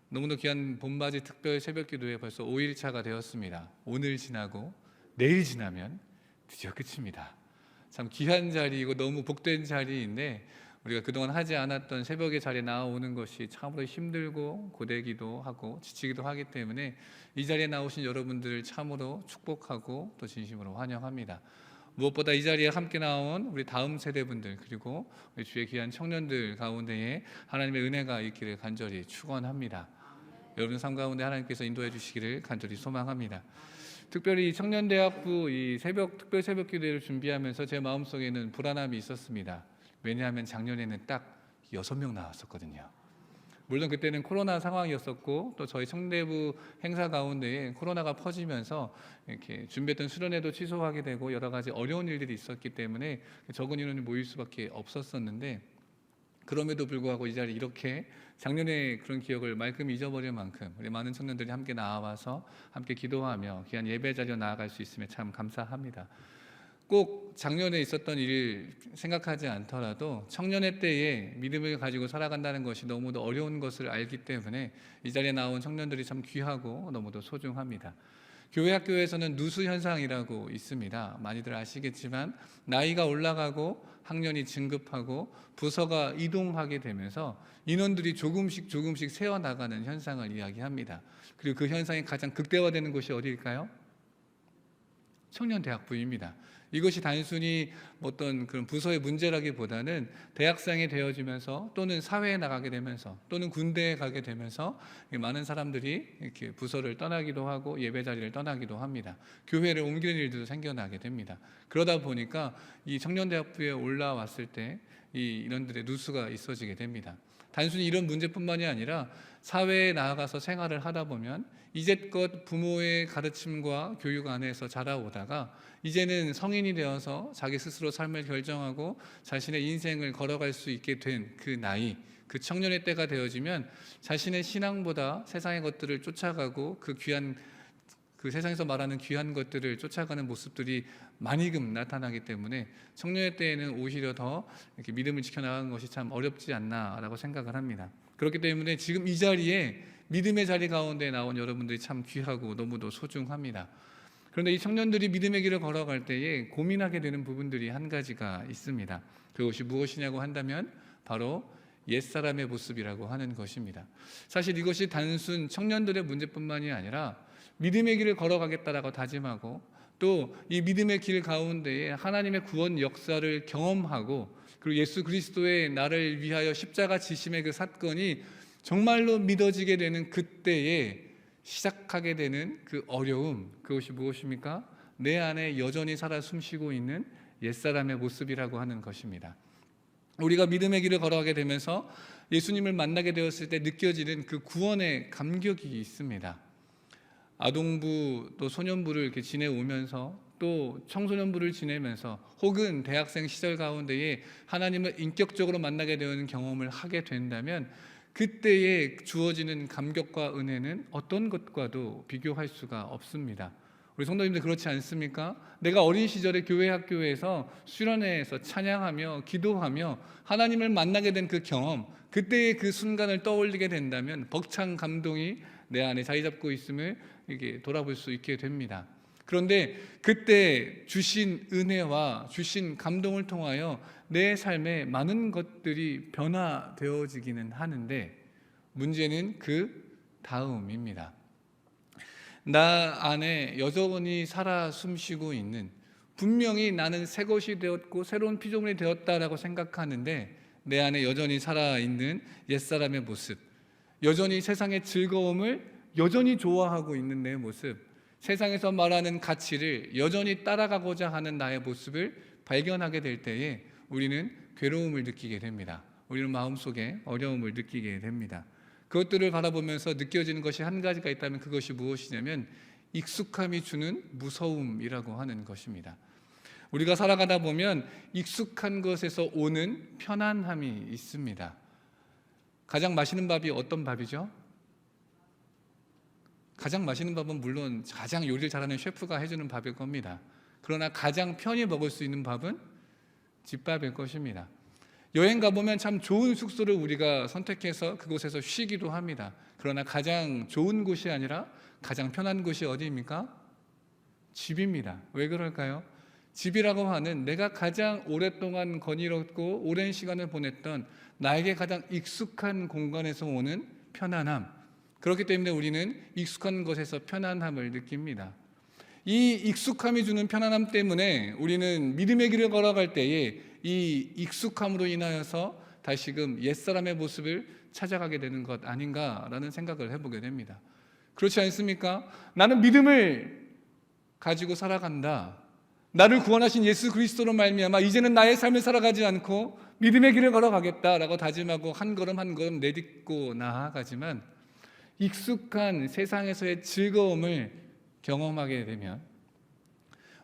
너무도 귀한 봄맞이 특별 새벽기도에 벌써 5일차가 되었습니다. 오늘 지나고 내일 지나면 드디어 끝입니다. 참 귀한 자리이고 너무 복된 자리인데 우리가 그동안 하지 않았던 새벽의 자리에 나오는 것이 참으로 힘들고 고되기도 하고 지치기도 하기 때문에 이 자리에 나오신 여러분들을 참으로 축복하고 또 진심으로 환영합니다. 무엇보다 이 자리에 함께 나온 우리 다음 세대분들 그리고 우리 주의 귀한 청년들 가운데에 하나님의 은혜가 있기를 간절히 축원합니다. 여러분 삶 가운데 하나님께서 인도해 주시기를 간절히 소망합니다. 특별히 청년대학부 이 특별 새벽 기도를 준비하면서 제 마음속에는 불안함이 있었습니다. 왜냐하면 작년에는 딱 6명 나왔었거든요. 물론 그때는 코로나 상황이었었고 또 저희 청대부 행사 가운데에 코로나가 퍼지면서 이렇게 준비했던 수련회도 취소하게 되고 여러 가지 어려운 일들이 있었기 때문에 적은 인원이 모일 수밖에 없었었는데 그럼에도 불구하고 이 자리에 이렇게 작년에 그런 기억을 말끔히 잊어버릴 만큼 우리 많은 청년들이 함께 나와서 함께 기도하며 귀한 예배 자리로 나아갈 수 있으면 참 감사합니다. 꼭 작년에 있었던 일을 생각하지 않더라도 청년의 때에 믿음을 가지고 살아간다는 것이 너무도 어려운 것을 알기 때문에 이 자리에 나온 청년들이 참 귀하고 너무도 소중합니다. 교회 학교에서는 누수 현상이라고 있습니다. 많이들 아시겠지만 나이가 올라가고 학년이 진급하고 부서가 이동하게 되면서 인원들이 조금씩 새어나가는 현상을 이야기합니다. 그리고 그 현상이 가장 극대화되는 곳이 어디일까요? 청년대학부입니다. 이것이 단순히 어떤 그런 부서의 문제라기보다는 대학생이 되어지면서 또는 사회에 나가게 되면서 또는 군대에 가게 되면서 많은 사람들이 이렇게 부서를 떠나기도 하고 예배 자리를 떠나기도 합니다. 교회를 옮기는 일들도 생겨나게 됩니다. 그러다 보니까 이 청년대학부에 올라왔을 때 이 인원들의 누수가 있어지게 됩니다. 단순히 이런 문제뿐만이 아니라 사회에 나아가서 생활을 하다 보면 이제껏 부모의 가르침과 교육 안에서 자라오다가 이제는 성인이 되어서 자기 스스로 삶을 결정하고 자신의 인생을 걸어갈 수 있게 된 그 나이, 그 청년의 때가 되어지면 자신의 신앙보다 세상의 것들을 쫓아가고 그 세상에서 말하는 귀한 것들을 쫓아가는 모습들이 많이금 나타나기 때문에 청년의 때에는 오히려 더 이렇게 믿음을 지켜나가는 것이 참 어렵지 않나라고 생각을 합니다. 그렇기 때문에 지금 이 자리에 믿음의 자리 가운데 나온 여러분들이 참 귀하고 너무도 소중합니다. 그런데 이 청년들이 믿음의 길을 걸어갈 때에 고민하게 되는 부분들이 한 가지가 있습니다. 그것이 무엇이냐고 한다면 바로 옛사람의 모습이라고 하는 것입니다. 사실 이것이 단순 청년들의 문제뿐만이 아니라 믿음의 길을 걸어가겠다라고 다짐하고 또 이 믿음의 길 가운데에 하나님의 구원 역사를 경험하고 그리고 예수 그리스도의 나를 위하여 십자가 지심의 그 사건이 정말로 믿어지게 되는 그때에 시작하게 되는 그 어려움, 그것이 무엇입니까? 내 안에 여전히 살아 숨쉬고 있는 옛사람의 모습이라고 하는 것입니다. 우리가 믿음의 길을 걸어가게 되면서 예수님을 만나게 되었을 때 느껴지는 그 구원의 감격이 있습니다. 아동부 또 소년부를 이렇게 지내오면서 또 청소년부를 지내면서 혹은 대학생 시절 가운데에 하나님을 인격적으로 만나게 되는 경험을 하게 된다면 그때에 주어지는 감격과 은혜는 어떤 것과도 비교할 수가 없습니다. 우리 성도님들 그렇지 않습니까? 내가 어린 시절에 교회 학교에서 수련회에서 찬양하며 기도하며 하나님을 만나게 된 그 경험, 그때의 그 순간을 떠올리게 된다면 벅찬 감동이 내 안에 자리 잡고 있음을 이렇게 돌아볼 수 있게 됩니다. 그런데 그때 주신 은혜와 주신 감동을 통하여 내 삶에 많은 것들이 변화되어지기는 하는데 문제는 그 다음입니다. 나 안에 여전히 살아 숨쉬고 있는, 분명히 나는 새 것이 되었고 새로운 피조물이 되었다라고 생각하는데 내 안에 여전히 살아있는 옛사람의 모습, 여전히 세상의 즐거움을 여전히 좋아하고 있는 내 모습, 세상에서 말하는 가치를 여전히 따라가고자 하는 나의 모습을 발견하게 될 때에 우리는 괴로움을 느끼게 됩니다. 우리는 마음속에 어려움을 느끼게 됩니다. 그것들을 바라보면서 느껴지는 것이 한 가지가 있다면 그것이 무엇이냐면 익숙함이 주는 무서움이라고 하는 것입니다. 우리가 살아가다 보면 익숙한 것에서 오는 편안함이 있습니다. 가장 맛있는 밥이 어떤 밥이죠? 가장 맛있는 밥은 물론 가장 요리를 잘하는 셰프가 해주는 밥일 겁니다. 그러나 가장 편히 먹을 수 있는 밥은 집밥일 것입니다. 여행 가보면 참 좋은 숙소를 우리가 선택해서 그곳에서 쉬기도 합니다. 그러나 가장 좋은 곳이 아니라 가장 편한 곳이 어디입니까? 집입니다. 왜 그럴까요? 집이라고 하는 내가 가장 오랫동안 거닐었고 오랜 시간을 보냈던 나에게 가장 익숙한 공간에서 오는 편안함. 그렇기 때문에 우리는 익숙한 것에서 편안함을 느낍니다. 이 익숙함이 주는 편안함 때문에 우리는 믿음의 길을 걸어갈 때에 이 익숙함으로 인하여서 다시금 옛사람의 모습을 찾아가게 되는 것 아닌가라는 생각을 해보게 됩니다. 그렇지 않습니까? 나는 믿음을 가지고 살아간다. 나를 구원하신 예수 그리스도로 말미암아 이제는 나의 삶을 살아가지 않고 믿음의 길을 걸어가겠다라고 다짐하고 한 걸음 한 걸음 내딛고 나아가지만 익숙한 세상에서의 즐거움을 경험하게 되면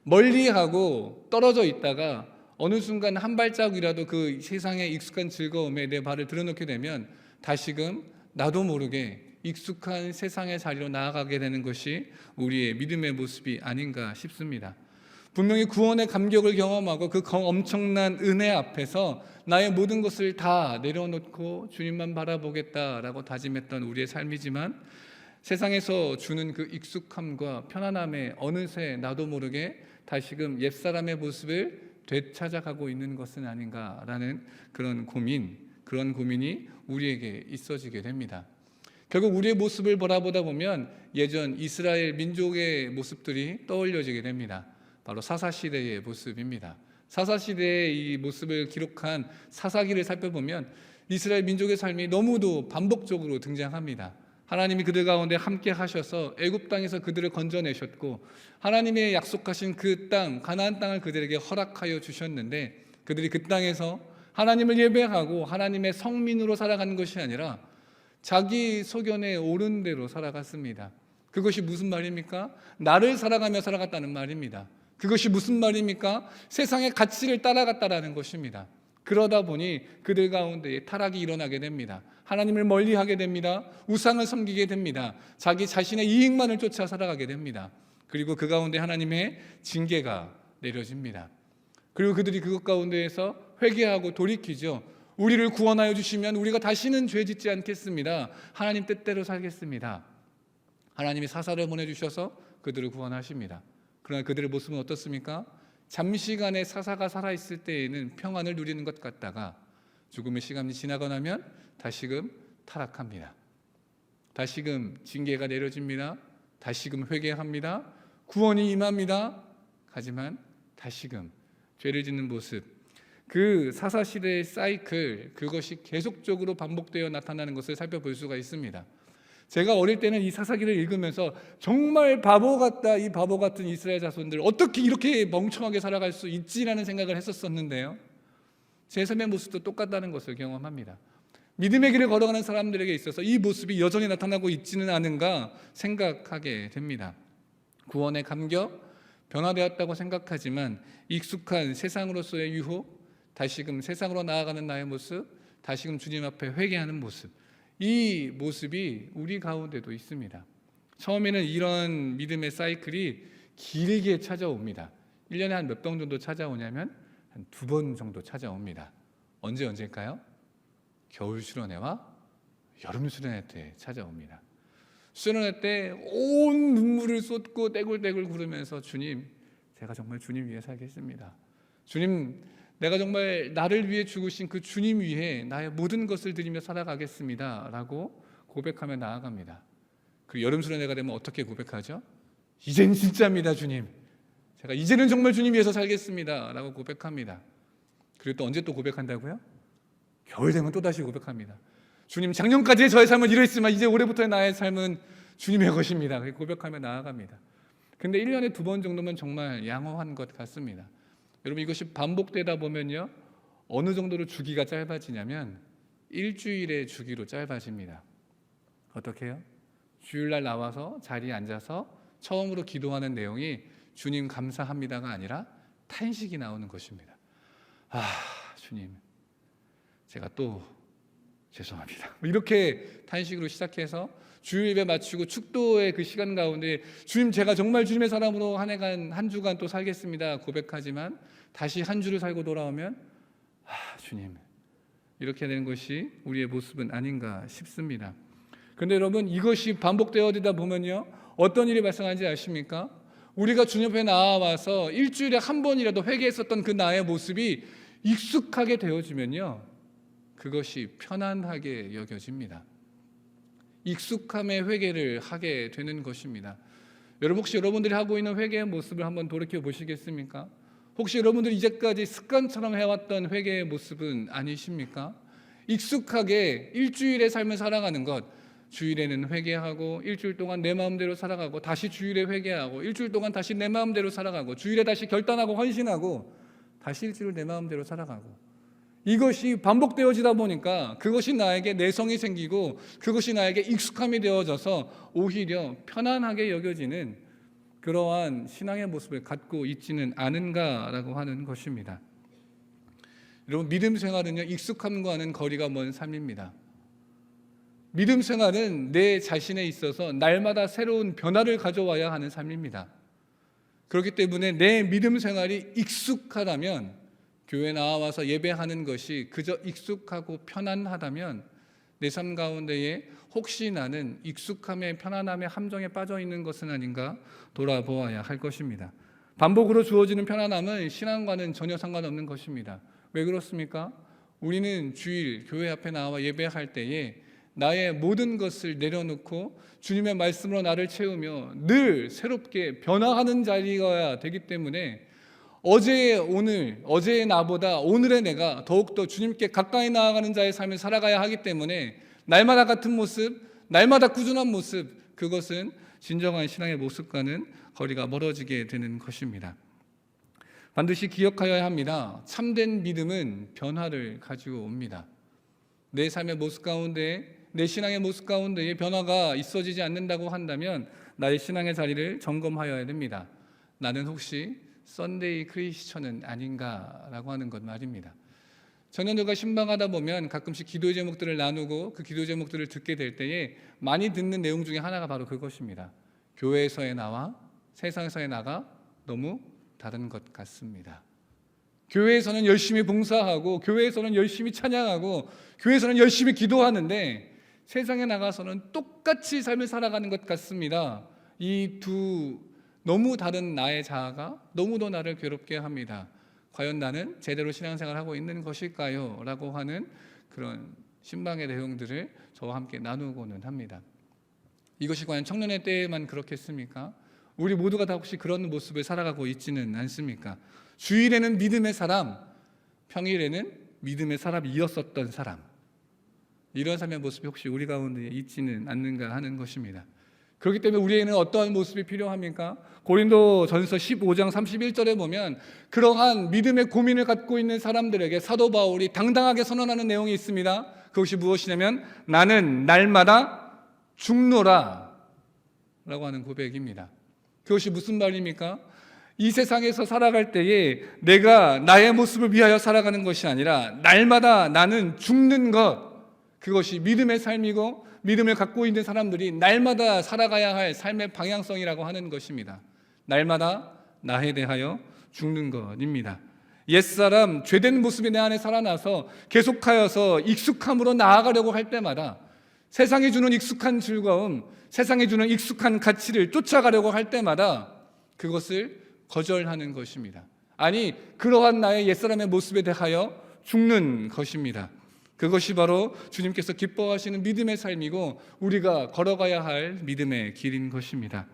멀리하고 떨어져 있다가 어느 순간 한 발자국이라도 그 세상의 익숙한 즐거움에 내 발을 들여놓게 되면 다시금 나도 모르게 익숙한 세상의 자리로 나아가게 되는 것이 우리의 믿음의 모습이 아닌가 싶습니다. 분명히 구원의 감격을 경험하고 그 엄청난 은혜 앞에서 나의 모든 것을 다 내려놓고 주님만 바라보겠다라고 다짐했던 우리의 삶이지만 세상에서 주는 그 익숙함과 편안함에 어느새 나도 모르게 다시금 옛사람의 모습을 되찾아가고 있는 것은 아닌가라는 그런 고민이 우리에게 있어지게 됩니다. 결국 우리의 모습을 바라보다 보면 예전 이스라엘 민족의 모습들이 떠올려지게 됩니다. 바로 사사시대의 모습입니다. 사사시대의 이 모습을 기록한 사사기를 살펴보면 이스라엘 민족의 삶이 너무도 반복적으로 등장합니다. 하나님이 그들 가운데 함께 하셔서 애굽 땅에서 그들을 건져내셨고 하나님의 약속하신 그 땅, 가나안 땅을 그들에게 허락하여 주셨는데 그들이 그 땅에서 하나님을 예배하고 하나님의 성민으로 살아가는 것이 아니라 자기 소견에 옳은 대로 살아갔습니다. 그것이 무슨 말입니까? 나를 살아가며 살아갔다는 말입니다. 그것이 무슨 말입니까? 세상의 가치를 따라갔다라는 것입니다. 그러다 보니 그들 가운데 타락이 일어나게 됩니다. 하나님을 멀리하게 됩니다. 우상을 섬기게 됩니다. 자기 자신의 이익만을 쫓아 살아가게 됩니다. 그리고 그 가운데 하나님의 징계가 내려집니다. 그리고 그들이 그것 가운데에서 회개하고 돌이키죠. 우리를 구원하여 주시면 우리가 다시는 죄 짓지 않겠습니다. 하나님 뜻대로 살겠습니다. 하나님이 사사를 보내주셔서 그들을 구원하십니다. 그러나 그들의 모습은 어떻습니까? 잠시간의 사사가 살아있을 때에는 평안을 누리는 것 같다가 죽음의 시간이 지나고 나면 다시금 타락합니다. 다시금 징계가 내려집니다. 다시금 회개합니다. 구원이 임합니다. 하지만 다시금 죄를 짓는 모습, 그 사사시대의 사이클, 그것이 계속적으로 반복되어 나타나는 것을 살펴볼 수가 있습니다. 제가 어릴 때는 이 사사기를 읽으면서 정말 바보 같다, 이 바보 같은 이스라엘 자손들 어떻게 이렇게 멍청하게 살아갈 수 있지라는 생각을 했었는데요, 제 삶의 모습도 똑같다는 것을 경험합니다. 믿음의 길을 걸어가는 사람들에게 있어서 이 모습이 여전히 나타나고 있지는 않은가 생각하게 됩니다. 구원의 감격, 변화되었다고 생각하지만 익숙한 세상으로서의 유혹, 다시금 세상으로 나아가는 나의 모습, 다시금 주님 앞에 회개하는 모습, 이 모습이 우리 가운데도 있습니다. 처음에는 이런 믿음의 사이클이 길게 찾아옵니다. 1년에 한 몇 번 정도 찾아오냐면 한 2번 정도 찾아옵니다. 언제일까요? 겨울 수련회와 여름 수련회 때 찾아옵니다. 수련회 때 온 눈물을 쏟고 떼굴떼굴 구르면서 주님, 제가 정말 주님 위해 살겠습니다. 주님, 내가 정말 나를 위해 죽으신 그 주님 위해 나의 모든 것을 드리며 살아가겠습니다 라고 고백하며 나아갑니다. 그리고 여름 수련회가 되면 어떻게 고백하죠? 이젠 진짜입니다 주님, 제가 이제는 정말 주님 위해서 살겠습니다 라고 고백합니다. 그리고 또 언제 또 고백한다고요? 겨울 되면 또다시 고백합니다. 주님, 작년까지의 저의 삶은 이랬지만 이제 올해부터의 나의 삶은 주님의 것입니다. 그렇게 고백하며 나아갑니다. 근데 1년에 2번 정도면 정말 양호한 것 같습니다. 여러분, 이것이 반복되다 보면요, 어느 정도로 주기가 짧아지냐면 일주일의 주기로 짧아집니다. 어떻게 해요? 주일날 나와서 자리에 앉아서 처음으로 기도하는 내용이 주님 감사합니다가 아니라 탄식이 나오는 것입니다. 주님, 제가 또 죄송합니다. 이렇게 탄식으로 시작해서 주일 예배 마치고 축도의 그 시간 가운데 주님, 제가 정말 주님의 사람으로 한 주간 또 살겠습니다 고백하지만 다시 한 주를 살고 돌아오면 주님, 이렇게 되는 것이 우리의 모습은 아닌가 싶습니다. 그런데 여러분, 이것이 반복되어지다 보면요, 어떤 일이 발생하는지 아십니까? 우리가 주님 앞에 나와서 일주일에 한 번이라도 회개했었던 그 나의 모습이 익숙하게 되어지면요, 그것이 편안하게 여겨집니다. 익숙함의 회개를 하게 되는 것입니다. 여러분, 혹시 여러분들이 하고 있는 회개의 모습을 한번 돌이켜 보시겠습니까? 혹시 여러분들이 이제까지 습관처럼 해왔던 회개의 모습은 아니십니까? 익숙하게 일주일의 삶을 살아가는 것, 주일에는 회개하고 일주일 동안 내 마음대로 살아가고 다시 주일에 회개하고 일주일 동안 다시 내 마음대로 살아가고 주일에 다시 결단하고 헌신하고 다시 일주일 내 마음대로 살아가고, 이것이 반복되어지다 보니까 그것이 나에게 내성이 생기고 그것이 나에게 익숙함이 되어져서 오히려 편안하게 여겨지는 그러한 신앙의 모습을 갖고 있지는 않은가라고 하는 것입니다. 여러분, 믿음 생활은요, 익숙함과는 거리가 먼 삶입니다. 믿음 생활은 내 자신에 있어서 날마다 새로운 변화를 가져와야 하는 삶입니다. 그렇기 때문에 내 믿음 생활이 익숙하다면, 교회 나와서 예배하는 것이 그저 익숙하고 편안하다면 내 삶 가운데에 혹시 나는 익숙함의 편안함의 함정에 빠져 있는 것은 아닌가 돌아보아야 할 것입니다. 반복으로 주어지는 편안함은 신앙과는 전혀 상관없는 것입니다. 왜 그렇습니까? 우리는 주일 교회 앞에 나와 예배할 때에 나의 모든 것을 내려놓고 주님의 말씀으로 나를 채우며 늘 새롭게 변화하는 자리가 되기 때문에 어제의 나보다 오늘의 내가 더욱더 주님께 가까이 나아가는 자의 삶을 살아가야 하기 때문에 날마다 같은 모습, 날마다 꾸준한 모습, 그것은 진정한 신앙의 모습과는 거리가 멀어지게 되는 것입니다. 반드시 기억하여야 합니다. 참된 믿음은 변화를 가지고 옵니다. 내 삶의 모습 가운데, 내 신앙의 모습 가운데에 변화가 있어지지 않는다고 한다면 나의 신앙의 자리를 점검하여야 됩니다. 나는 혹시 썬데이 크리스천은 아닌가라고 하는 것 말입니다. 청년들과 신방하다 보면 가끔씩 기도의 제목들을 나누고 그 기도 제목들을 듣게 될 때에 많이 듣는 내용 중에 하나가 바로 그것입니다. 교회에서의 나와 세상에서의 나가 너무 다른 것 같습니다. 교회에서는 열심히 봉사하고 교회에서는 열심히 찬양하고 교회에서는 열심히 기도하는데 세상에 나가서는 똑같이 삶을 살아가는 것 같습니다. 이 두 너무 다른 나의 자아가 너무도 나를 괴롭게 합니다. 과연 나는 제대로 신앙생활을 하고 있는 것일까요? 라고 하는 그런 신방의 내용들을 저와 함께 나누고는 합니다. 이것이 과연 청년의 때에만 그렇겠습니까? 우리 모두가 다 혹시 그런 모습을 살아가고 있지는 않습니까? 주일에는 믿음의 사람, 평일에는 믿음의 사람이었었던 사람, 이런 삶의 모습이 혹시 우리 가운데 있지는 않는가 하는 것입니다. 그렇기 때문에 우리에게는 어떠한 모습이 필요합니까? 고린도전서 15장 31절에 보면 그러한 믿음의 고민을 갖고 있는 사람들에게 사도 바울이 당당하게 선언하는 내용이 있습니다. 그것이 무엇이냐면 나는 날마다 죽노라 라고 하는 고백입니다. 그것이 무슨 말입니까? 이 세상에서 살아갈 때에 내가 나의 모습을 위하여 살아가는 것이 아니라 날마다 나는 죽는 것, 그것이 믿음의 삶이고 믿음을 갖고 있는 사람들이 날마다 살아가야 할 삶의 방향성이라고 하는 것입니다. 날마다 나에 대하여 죽는 것입니다. 옛사람, 죄된 모습이 내 안에 살아나서 계속하여서 익숙함으로 나아가려고 할 때마다 세상이 주는 익숙한 즐거움, 세상이 주는 익숙한 가치를 쫓아가려고 할 때마다 그것을 거절하는 것입니다. 아니, 그러한 나의 옛사람의 모습에 대하여 죽는 것입니다. 그것이 바로 주님께서 기뻐하시는 믿음의 삶이고 우리가 걸어가야 할 믿음의 길인 것입니다.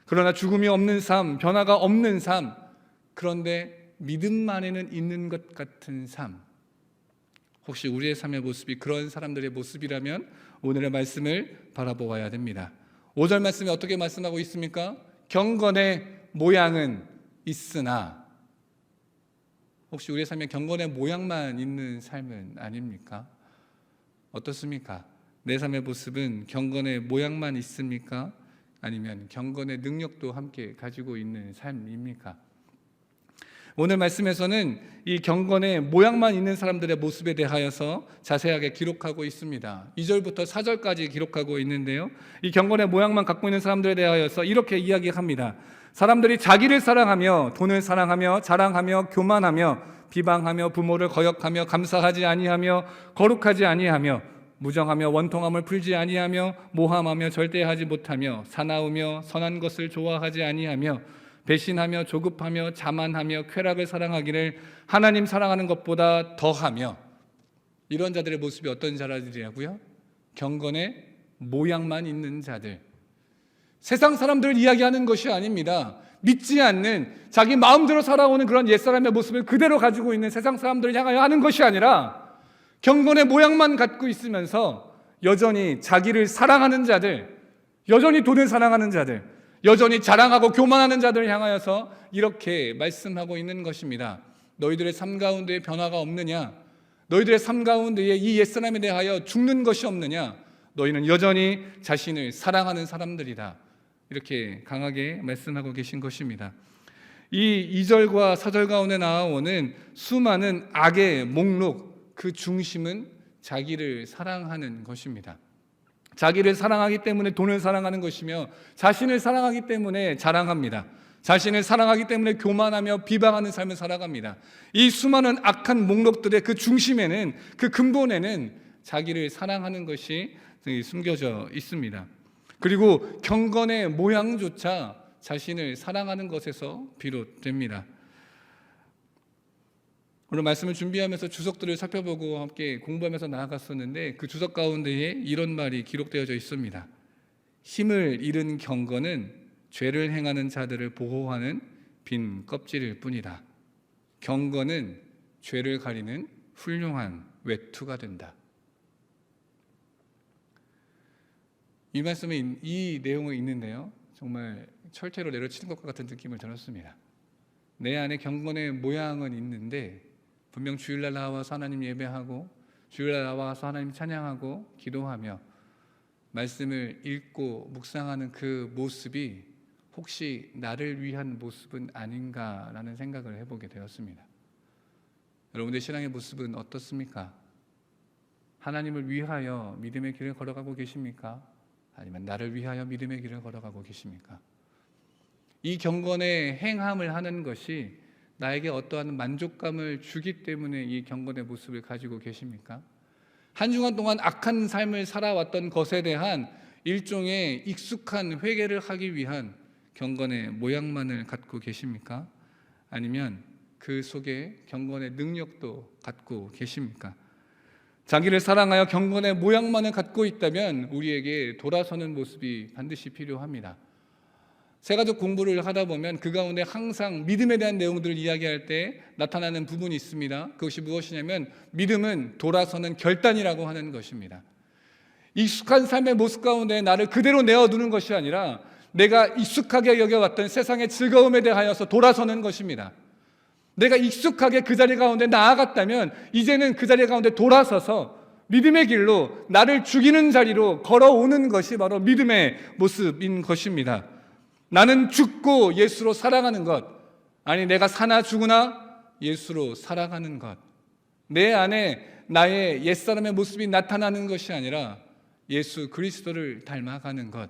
그러나 죽음이 없는 삶, 변화가 없는 삶, 그런데 믿음만에는 있는 것 같은 삶, 혹시 우리의 삶의 모습이 그런 사람들의 모습이라면 오늘의 말씀을 바라보아야 됩니다. 5절 말씀에 어떻게 말씀하고 있습니까? 경건의 모양은 있으나, 혹시 우리의 삶에 경건의 모양만 있는 삶은 아닙니까? 어떻습니까? 내 삶의 모습은 경건의 모양만 있습니까? 아니면 경건의 능력도 함께 가지고 있는 삶입니까? 오늘 말씀에서는 이 경건의 모양만 있는 사람들의 모습에 대하여서 자세하게 기록하고 있습니다. 2절부터 4절까지 기록하고 있는데요, 이 경건의 모양만 갖고 있는 사람들에 대하여서 이렇게 이야기합니다. 사람들이 자기를 사랑하며 돈을 사랑하며 자랑하며 교만하며 비방하며 부모를 거역하며 감사하지 아니하며 거룩하지 아니하며 무정하며 원통함을 풀지 아니하며 모함하며 절대하지 못하며 사나우며 선한 것을 좋아하지 아니하며 배신하며 조급하며 자만하며 쾌락을 사랑하기를 하나님 사랑하는 것보다 더하며. 이런 자들의 모습이 어떤 자들이라고요? 경건의 모양만 있는 자들. 세상 사람들을 이야기하는 것이 아닙니다. 믿지 않는 자기 마음대로 살아오는 그런 옛사람의 모습을 그대로 가지고 있는 세상 사람들을 향하여 하는 것이 아니라 경건의 모양만 갖고 있으면서 여전히 자기를 사랑하는 자들, 여전히 돈을 사랑하는 자들, 여전히 자랑하고 교만하는 자들을 향하여서 이렇게 말씀하고 있는 것입니다. 너희들의 삶 가운데 변화가 없느냐? 너희들의 삶 가운데에 이 옛사람에 대하여 죽는 것이 없느냐? 너희는 여전히 자신을 사랑하는 사람들이다. 이렇게 강하게 말씀하고 계신 것입니다. 이 2절과 4절 가운데 나오는 수많은 악의 목록, 그 중심은 자기를 사랑하는 것입니다. 자기를 사랑하기 때문에 돈을 사랑하는 것이며 자신을 사랑하기 때문에 자랑합니다. 자신을 사랑하기 때문에 교만하며 비방하는 삶을 살아갑니다. 이 수많은 악한 목록들의 그 중심에는, 그 근본에는 자기를 사랑하는 것이 숨겨져 있습니다. 그리고 경건의 모양조차 자신을 사랑하는 것에서 비롯됩니다. 오늘 말씀을 준비하면서 주석들을 살펴보고 함께 공부하면서 나아갔었는데 그 주석 가운데에 이런 말이 기록되어져 있습니다. 힘을 잃은 경건은 죄를 행하는 자들을 보호하는 빈 껍질일 뿐이다. 경건은 죄를 가리는 훌륭한 외투가 된다. 이 말씀에 이 내용이 있는데요, 정말 철퇴로 내려치는 것과 같은 느낌을 들었습니다. 내 안에 경건의 모양은 있는데 분명 주일날 나와서 하나님 예배하고 주일날 나와서 하나님 찬양하고 기도하며 말씀을 읽고 묵상하는 그 모습이 혹시 나를 위한 모습은 아닌가라는 생각을 해보게 되었습니다. 여러분들의 신앙의 모습은 어떻습니까? 하나님을 위하여 믿음의 길을 걸어가고 계십니까? 아니면 나를 위하여 믿음의 길을 걸어가고 계십니까? 이 경건의 행함을 하는 것이 나에게 어떠한 만족감을 주기 때문에 이 경건의 모습을 가지고 계십니까? 한 주간 동안 악한 삶을 살아왔던 것에 대한 일종의 익숙한 회개를 하기 위한 경건의 모양만을 갖고 계십니까? 아니면 그 속에 경건의 능력도 갖고 계십니까? 자기를 사랑하여 경건의 모양만을 갖고 있다면 우리에게 돌아서는 모습이 반드시 필요합니다. 새가족 공부를 하다 보면 그 가운데 항상 믿음에 대한 내용들을 이야기할 때 나타나는 부분이 있습니다. 그것이 무엇이냐면 믿음은 돌아서는 결단이라고 하는 것입니다. 익숙한 삶의 모습 가운데 나를 그대로 내어두는 것이 아니라 내가 익숙하게 여겨왔던 세상의 즐거움에 대하여서 돌아서는 것입니다. 내가 익숙하게 그 자리 가운데 나아갔다면 이제는 그 자리 가운데 돌아서서 믿음의 길로 나를 죽이는 자리로 걸어오는 것이 바로 믿음의 모습인 것입니다. 나는 죽고 예수로 살아가는 것, 아니 내가 사나 죽으나 예수로 살아가는 것, 내 안에 나의 옛사람의 모습이 나타나는 것이 아니라 예수 그리스도를 닮아가는 것.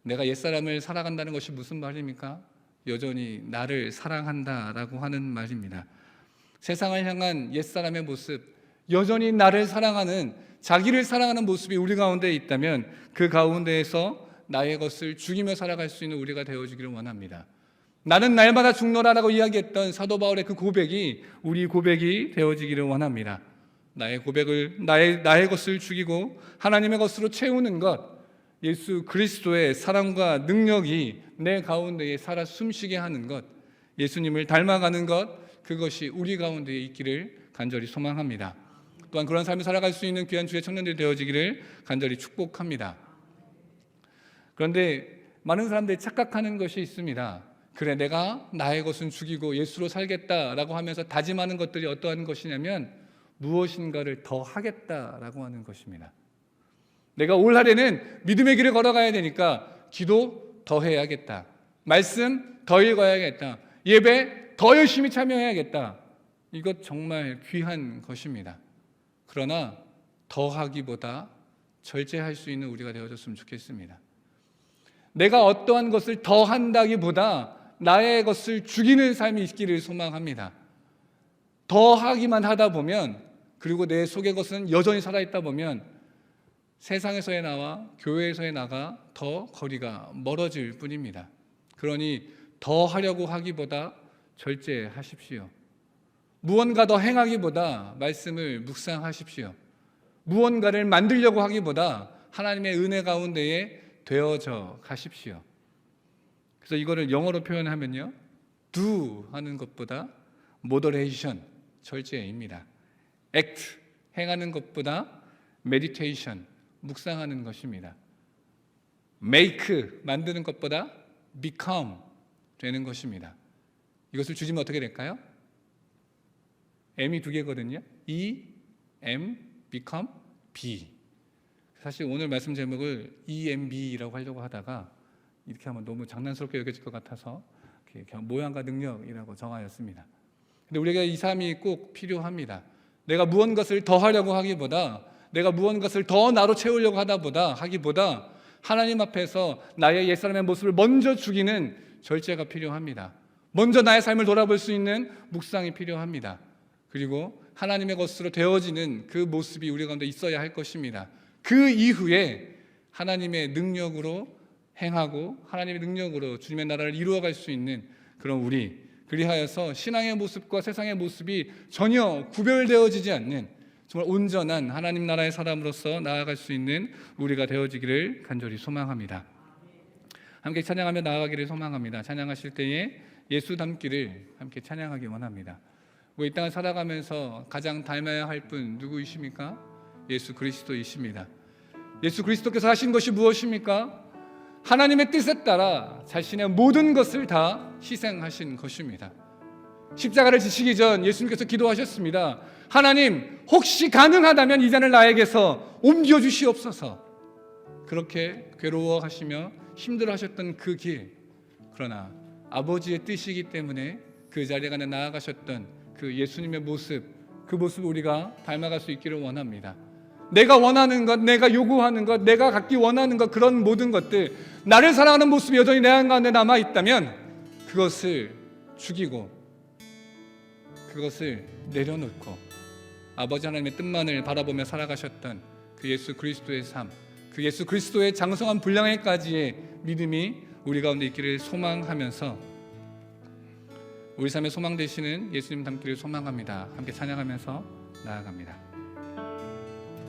내가 옛사람을 살아간다는 것이 무슨 말입니까? 여전히 나를 사랑한다라고 하는 말입니다. 세상을 향한 옛사람의 모습, 여전히 나를 사랑하는, 자기를 사랑하는 모습이 우리 가운데 있다면 그 가운데에서 나의 것을 죽이며 살아갈 수 있는 우리가 되어지기를 원합니다. 나는 날마다 죽노라라고 이야기했던 사도 바울의 그 고백이 우리 고백이 되어지기를 원합니다. 나의 고백을, 나의 것을 죽이고 하나님의 것으로 채우는 것, 예수 그리스도의 사랑과 능력이 내 가운데에 살아 숨쉬게 하는 것, 예수님을 닮아가는 것, 그것이 우리 가운데에 있기를 간절히 소망합니다. 또한 그런 삶을 살아갈 수 있는 귀한 주의 청년들이 되어지기를 간절히 축복합니다. 그런데 많은 사람들이 착각하는 것이 있습니다. 그래, 내가 나의 것은 죽이고 예수로 살겠다라고 하면서 다짐하는 것들이 어떠한 것이냐면 무엇인가를 더 하겠다라고 하는 것입니다. 내가 올 한해는 믿음의 길을 걸어가야 되니까 기도 더 해야겠다, 말씀 더 읽어야겠다, 예배 더 열심히 참여해야겠다. 이것 정말 귀한 것입니다. 그러나 더 하기보다 절제할 수 있는 우리가 되어줬으면 좋겠습니다. 내가 어떠한 것을 더 한다기보다 나의 것을 죽이는 삶이 있기를 소망합니다. 더 하기만 하다 보면, 그리고 내 속의 것은 여전히 살아있다 보면 세상에서의 나와 교회에서의 나가 더 거리가 멀어질 뿐입니다. 그러니 더 하려고 하기보다 절제하십시오. 무언가 더 행하기보다 말씀을 묵상하십시오. 무언가를 만들려고 하기보다 하나님의 은혜 가운데에 되어져 가십시오. 그래서 이거를 영어로 표현하면요, do 하는 것보다 moderation, 절제입니다. act, 행하는 것보다 meditation, 묵상하는 것입니다. make, 만드는 것보다 become, 되는 것입니다. 이것을 줄이면 어떻게 될까요? M이 두 개거든요. E, M, become, B. 사실 오늘 말씀 제목을 EMB라고 하려고 하다가 이렇게 하면 너무 장난스럽게 여겨질 것 같아서 그냥 모양과 능력이라고 정하였습니다. 근데 우리가 이 삶이 꼭 필요합니다. 내가 무언가를 더 하려고 하기보다, 내가 무언가를 더 나로 채우려고 하기보다 하나님 앞에서 나의 옛사람의 모습을 먼저 죽이는 절제가 필요합니다. 먼저 나의 삶을 돌아볼 수 있는 묵상이 필요합니다. 그리고 하나님의 것으로 되어지는 그 모습이 우리 가운데 있어야 할 것입니다. 그 이후에 하나님의 능력으로 행하고 하나님의 능력으로 주님의 나라를 이루어갈 수 있는 그런 우리, 그리하여서 신앙의 모습과 세상의 모습이 전혀 구별되어지지 않는 정말 온전한 하나님 나라의 사람으로서 나아갈 수 있는 우리가 되어지기를 간절히 소망합니다. 함께 찬양하며 나아가기를 소망합니다. 찬양하실 때에 예수 닮기를 함께 찬양하기 원합니다. 이 땅을 살아가면서 가장 닮아야 할 분 누구이십니까? 예수 그리스도이십니다. 예수 그리스도께서 하신 것이 무엇입니까? 하나님의 뜻에 따라 자신의 모든 것을 다 희생하신 것입니다. 십자가를 지시기 전 예수님께서 기도하셨습니다. 하나님, 혹시 가능하다면 이 잔을 나에게서 옮겨 주시옵소서. 그렇게 괴로워하시며 힘들어하셨던 그 길, 그러나 아버지의 뜻이기 때문에 그 자리에 나아가셨던 그 예수님의 모습, 그 모습을 우리가 닮아갈 수 있기를 원합니다. 내가 원하는 것, 내가 요구하는 것, 내가 갖기 원하는 것, 그런 모든 것들, 나를 사랑하는 모습이 여전히 내 안 가운데 남아있다면 그것을 죽이고 그것을 내려놓고 아버지 하나님의 뜻만을 바라보며 살아가셨던 그 예수 그리스도의 삶, 그 예수 그리스도의 장성한 분량에까지의 믿음이 우리 가운데 있기를 소망하면서 우리 삶의 소망 되시는 예수님 닮기를 소망합니다. 함께 찬양하면서 나아갑니다.